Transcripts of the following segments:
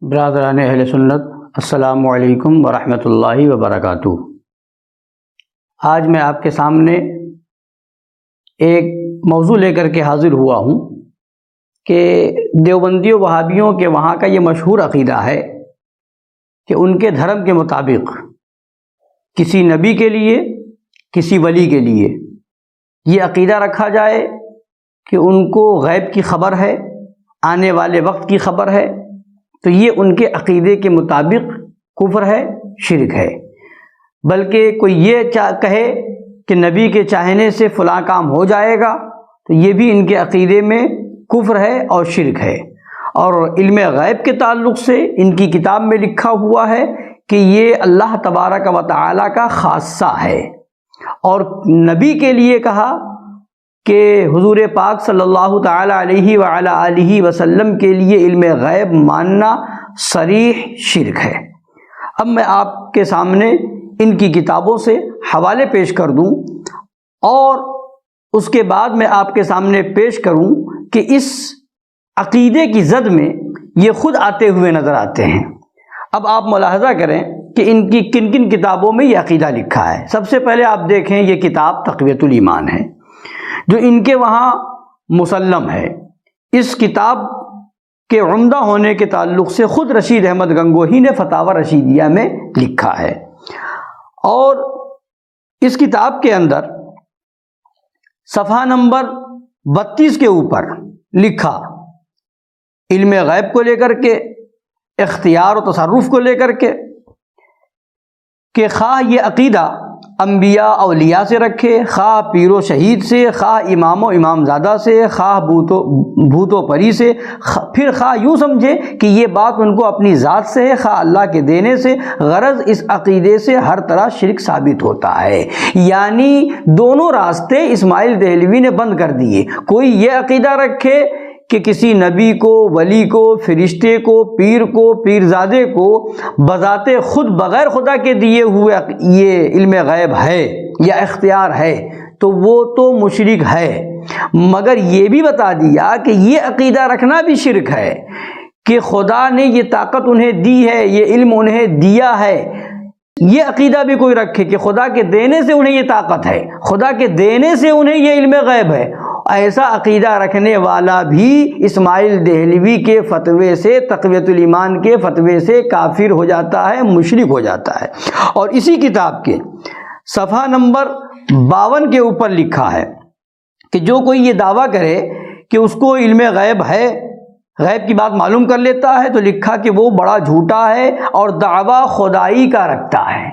برادران اہل سنت، السلام علیکم ورحمۃ اللہ وبرکاتہ۔ آج میں آپ کے سامنے ایک موضوع لے کر کے حاضر ہوا ہوں کہ دیوبندیوں وہابیوں کے وہاں کا یہ مشہور عقیدہ ہے کہ ان کے دھرم کے مطابق کسی نبی کے لیے، کسی ولی کے لیے یہ عقیدہ رکھا جائے کہ ان کو غیب کی خبر ہے، آنے والے وقت کی خبر ہے، تو یہ ان کے عقیدے کے مطابق کفر ہے، شرک ہے۔ بلکہ کوئی یہ کہے کہ نبی کے چاہنے سے فلاں کام ہو جائے گا تو یہ بھی ان کے عقیدے میں کفر ہے اور شرک ہے۔ اور علم غیب کے تعلق سے ان کی کتاب میں لکھا ہوا ہے کہ یہ اللہ تبارک و تعالی کا خاصہ ہے، اور نبی کے لیے کہا کہ حضور پاک صلی اللہ تعالی علیہ وعلی آلہ وسلم کے لیے علم غیب ماننا صریح شرک ہے۔ اب میں آپ کے سامنے ان کی کتابوں سے حوالے پیش کر دوں اور اس کے بعد میں آپ کے سامنے پیش کروں کہ اس عقیدے کی زد میں یہ خود آتے ہوئے نظر آتے ہیں۔ اب آپ ملاحظہ کریں کہ ان کی کن کن کتابوں میں یہ عقیدہ لکھا ہے۔ سب سے پہلے آپ دیکھیں، یہ کتاب تقویۃ الایمان ہے جو ان کے وہاں مسلم ہے۔ اس کتاب کے عمدہ ہونے کے تعلق سے خود رشید احمد گنگوہی نے فتاوی رشیدیہ میں لکھا ہے، اور اس کتاب کے اندر صفحہ نمبر 32 کے اوپر لکھا علم غیب کو لے کر کے، اختیار و تصرف کو لے کر کے، کہ خواہ یہ عقیدہ انبیاء اولیاء سے رکھے، خواہ پیر و شہید سے، خواہ امام و امامزادہ سے، خواہ بھوت و پری سے، پھر خواہ یوں سمجھے کہ یہ بات ان کو اپنی ذات سے ہے، خواہ اللہ کے دینے سے، غرض اس عقیدے سے ہر طرح شرک ثابت ہوتا ہے۔ یعنی دونوں راستے اسماعیل دہلوی نے بند کر دیے۔ کوئی یہ عقیدہ رکھے کہ کسی نبی کو، ولی کو، فرشتے کو، پیر کو، پیرزادے کو بذات خود بغیر خدا کے دیے ہوئے یہ علم غیب ہے یا اختیار ہے، تو وہ تو مشرک ہے۔ مگر یہ بھی بتا دیا کہ یہ عقیدہ رکھنا بھی شرک ہے کہ خدا نے یہ طاقت انہیں دی ہے، یہ علم انہیں دیا ہے۔ یہ عقیدہ بھی کوئی رکھے کہ خدا کے دینے سے انہیں یہ طاقت ہے، خدا کے دینے سے انہیں یہ علم غیب ہے، ایسا عقیدہ رکھنے والا بھی اسماعیل دہلوی کے فتوے سے، تقویۃ الایمان کے فتوے سے کافر ہو جاتا ہے، مشرک ہو جاتا ہے۔ اور اسی کتاب کے صفحہ نمبر 52 کے اوپر لکھا ہے کہ جو کوئی یہ دعویٰ کرے کہ اس کو علم غیب ہے، غیب کی بات معلوم کر لیتا ہے، تو لکھا کہ وہ بڑا جھوٹا ہے اور دعویٰ خدائی کا رکھتا ہے،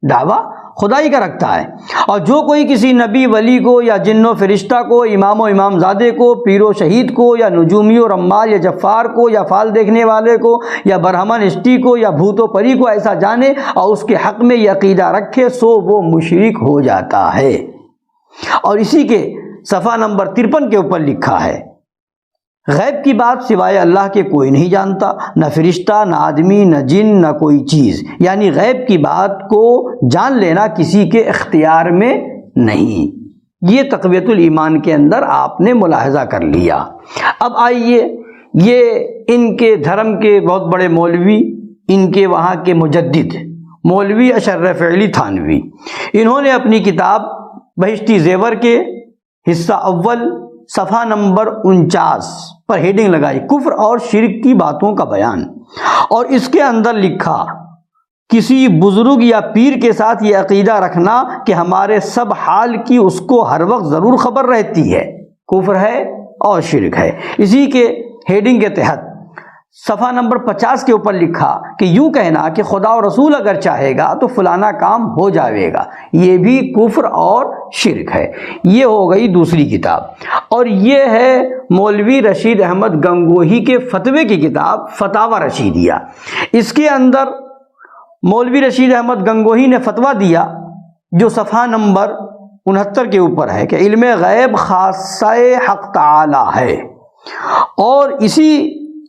دعویٰ خدائی کا رکھتا ہے۔ اور جو کوئی کسی نبی ولی کو یا جن و فرشتہ کو، امام و امامزادے کو، پیر و شہید کو، یا نجومی و رمال یا جفار کو، یا فال دیکھنے والے کو، یا برہمن اشٹی کو، یا بھوت و پری کو ایسا جانے اور اس کے حق میں یہ عقیدہ رکھے، سو وہ مشرک ہو جاتا ہے۔ اور اسی کے صفحہ نمبر 53 کے اوپر لکھا ہے غیب کی بات سوائے اللہ کے کوئی نہیں جانتا، نہ فرشتہ، نہ آدمی، نہ جن، نہ کوئی چیز۔ یعنی غیب کی بات کو جان لینا کسی کے اختیار میں نہیں۔ یہ تقویۃ الایمان کے اندر آپ نے ملاحظہ کر لیا۔ اب آئیے، یہ ان کے دھرم کے بہت بڑے مولوی، ان کے وہاں کے مجدد مولوی اشرف علی تھانوی، انہوں نے اپنی کتاب بہشتی زیور کے حصہ اول صفحہ نمبر 49 پر ہیڈنگ لگائی کفر اور شرک کی باتوں کا بیان، اور اس کے اندر لکھا کسی بزرگ یا پیر کے ساتھ یہ عقیدہ رکھنا کہ ہمارے سب حال کی اس کو ہر وقت ضرور خبر رہتی ہے، کفر ہے اور شرک ہے۔ اسی کے ہیڈنگ کے تحت صفحہ نمبر 50 کے اوپر لکھا کہ یوں کہنا کہ خدا و رسول اگر چاہے گا تو فلانا کام ہو جائے گا، یہ بھی کفر اور شرک ہے۔ یہ ہو گئی دوسری کتاب، اور یہ ہے مولوی رشید احمد گنگوہی کے فتوے کی کتاب فتاوی رشیدیہ۔ اس کے اندر مولوی رشید احمد گنگوہی نے فتویٰ دیا جو صفحہ نمبر 69 کے اوپر ہے کہ علم غیب خاصہ حق تعالی ہے، اور اسی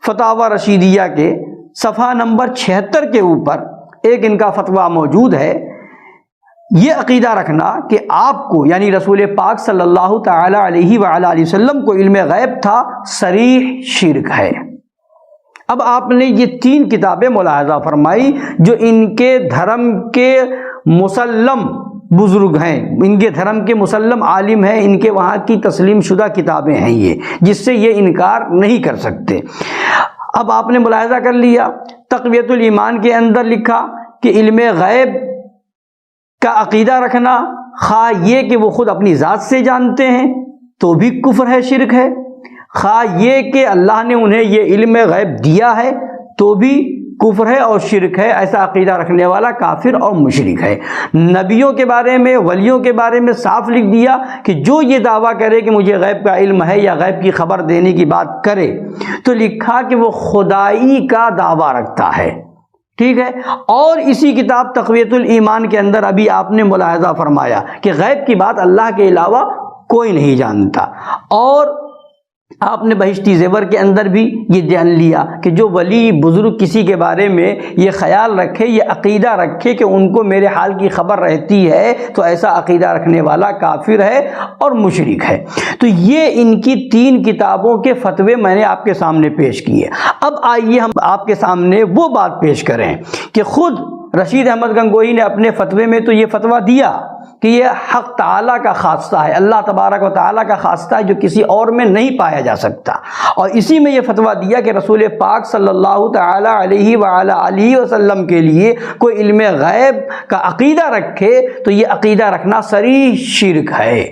فتاوی رشیدیہ کے صفحہ نمبر 76 کے اوپر ایک ان کا فتویٰ موجود ہے، یہ عقیدہ رکھنا کہ آپ کو یعنی رسول پاک صلی اللہ تعالی علیہ وآلہ وسلم کو علم غیب تھا، صریح شرک ہے۔ اب آپ نے یہ 3 کتابیں ملاحظہ فرمائی جو ان کے دھرم کے مسلم بزرگ ہیں، ان کے دھرم کے مسلم عالم ہیں، ان کے وہاں کی تسلیم شدہ کتابیں ہیں یہ، جس سے یہ انکار نہیں کر سکتے۔ اب آپ نے ملاحظہ کر لیا، تقویۃ الایمان کے اندر لکھا کہ علم غیب کا عقیدہ رکھنا، خواہ یہ کہ وہ خود اپنی ذات سے جانتے ہیں تو بھی کفر ہے، شرک ہے، خواہ یہ کہ اللہ نے انہیں یہ علم غیب دیا ہے تو بھی کفر ہے اور شرک ہے۔ ایسا عقیدہ رکھنے والا کافر اور مشرک ہے۔ نبیوں کے بارے میں، ولیوں کے بارے میں صاف لکھ دیا کہ جو یہ دعویٰ کرے کہ مجھے غیب کا علم ہے یا غیب کی خبر دینے کی بات کرے تو لکھا کہ وہ خدائی کا دعویٰ رکھتا ہے، ٹھیک ہے۔ اور اسی کتاب تقویۃ الایمان کے اندر ابھی آپ نے ملاحظہ فرمایا کہ غیب کی بات اللہ کے علاوہ کوئی نہیں جانتا، اور آپ نے بہشتی زیور کے اندر بھی یہ جان لیا کہ جو ولی بزرگ کسی کے بارے میں یہ خیال رکھے، یہ عقیدہ رکھے کہ ان کو میرے حال کی خبر رہتی ہے تو ایسا عقیدہ رکھنے والا کافر ہے اور مشرک ہے۔ تو یہ ان کی 3 کتابوں کے فتوے میں نے آپ کے سامنے پیش کیے۔ اب آئیے ہم آپ کے سامنے وہ بات پیش کریں کہ خود رشید احمد گنگوہی نے اپنے فتوے میں تو یہ فتویٰ دیا کہ یہ حق تعالیٰ کا خاصہ ہے، اللہ تبارک و تعالیٰ کا خاصہ ہے جو کسی اور میں نہیں پایا جا سکتا، اور اسی میں یہ فتویٰ دیا کہ رسول پاک صلی اللہ تعالیٰ علیہ وعلی آلہ وسلم کے لیے کوئی علم غیب کا عقیدہ رکھے تو یہ عقیدہ رکھنا صریح شرک ہے۔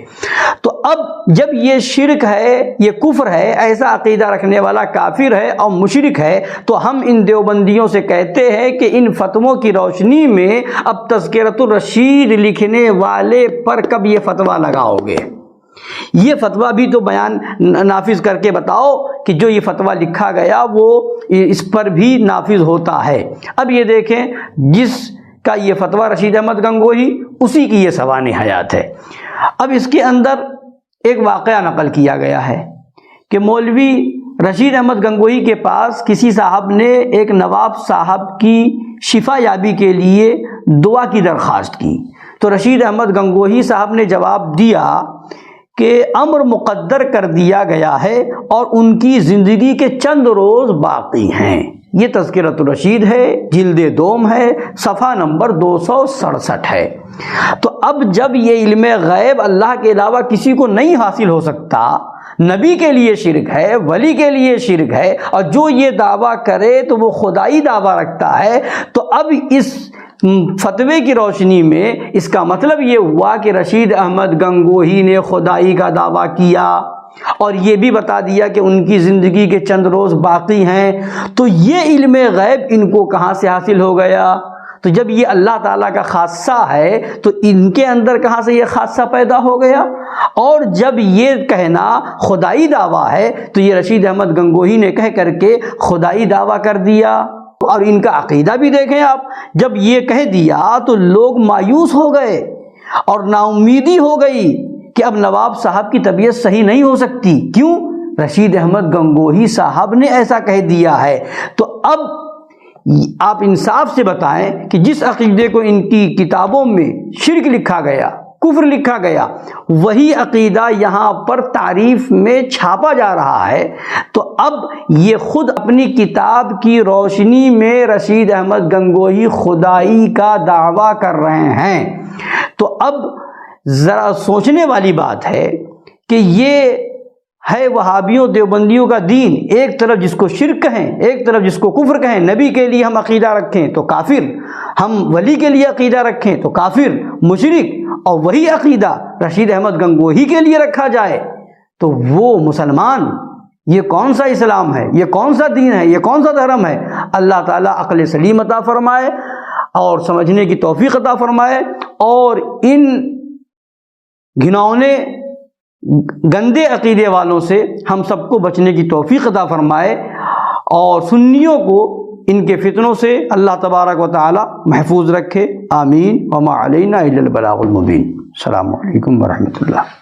تو اب جب یہ شرک ہے، یہ کفر ہے، ایسا عقیدہ رکھنے والا کافر ہے اور مشرک ہے، تو ہم ان دیوبندیوں سے کہتے ہیں کہ ان فتووں کی روشنی میں اب تذکرۃ الرشید لکھنے والے پر کب یہ فتویٰ لگاؤ گے؟ یہ فتویٰ بھی تو بیان نافذ کر کے بتاؤ کہ جو یہ فتویٰ لکھا گیا وہ اس پر بھی نافذ ہوتا ہے۔ اب یہ دیکھیں، جس کا یہ فتویٰ رشید احمد گنگوہی، اسی کی یہ سوانح حیات ہے۔ اب اس کے اندر ایک واقعہ نقل کیا گیا ہے کہ مولوی رشید احمد گنگوہی کے پاس کسی صاحب نے ایک نواب صاحب کی شفا یابی کے لیے دعا کی درخواست کی، تو رشید احمد گنگوہی صاحب نے جواب دیا کہ امر مقدر کر دیا گیا ہے اور ان کی زندگی کے چند روز باقی ہیں۔ یہ تذکرۃ الرشید ہے، جلد 2 ہے، صفحہ نمبر 267 ہے۔ تو اب جب یہ علم غیب اللہ کے علاوہ کسی کو نہیں حاصل ہو سکتا، نبی کے لیے شرک ہے، ولی کے لیے شرک ہے، اور جو یہ دعویٰ کرے تو وہ خدائی دعویٰ رکھتا ہے، تو اب اس فتوے کی روشنی میں اس کا مطلب یہ ہوا کہ رشید احمد گنگوہی نے خدائی کا دعویٰ کیا اور یہ بھی بتا دیا کہ ان کی زندگی کے چند روز باقی ہیں، تو یہ علم غیب ان کو کہاں سے حاصل ہو گیا؟ تو جب یہ اللہ تعالیٰ کا خاصہ ہے تو ان کے اندر کہاں سے یہ خاصہ پیدا ہو گیا؟ اور جب یہ کہنا خدائی دعویٰ ہے تو یہ رشید احمد گنگوہی نے کہہ کر کے خدائی دعویٰ کر دیا، اور ان کا عقیدہ بھی دیکھیں آپ، جب یہ کہہ دیا تو لوگ مایوس ہو گئے اور نا امیدی ہو گئی کہ اب نواب صاحب کی طبیعت صحیح نہیں ہو سکتی۔ کیوں؟ رشید احمد گنگوہی صاحب نے ایسا کہہ دیا ہے۔ تو اب آپ انصاف سے بتائیں کہ جس عقیدے کو ان کی کتابوں میں شرک لکھا گیا، کفر لکھا گیا، وہی عقیدہ یہاں پر تعریف میں چھاپا جا رہا ہے، تو اب یہ خود اپنی کتاب کی روشنی میں رشید احمد گنگوہی خدائی کا دعویٰ کر رہے ہیں۔ تو اب ذرا سوچنے والی بات ہے کہ یہ ہے وہابیوں دیوبندیوں کا دین، ایک طرف جس کو شرک کہیں، ایک طرف جس کو کفر کہیں، نبی کے لیے ہم عقیدہ رکھیں تو کافر، ہم ولی کے لیے عقیدہ رکھیں تو کافر، مشرک، اور وہی عقیدہ رشید احمد گنگوہی کے لیے رکھا جائے تو وہ مسلمان۔ یہ کون سا اسلام ہے؟ یہ کون سا دین ہے؟ یہ کون سا دھرم ہے؟ اللہ تعالیٰ عقل سلیم عطا فرمائے اور سمجھنے کی توفیق عطا فرمائے، اور ان گھنونے گندے عقیدے والوں سے ہم سب کو بچنے کی توفیق عطا فرمائے، اور سنیوں کو ان کے فتنوں سے اللہ تبارک و تعالی محفوظ رکھے۔ آمین۔ وما علینا الا البلاغ المبین۔ السلام علیکم ورحمۃ اللہ۔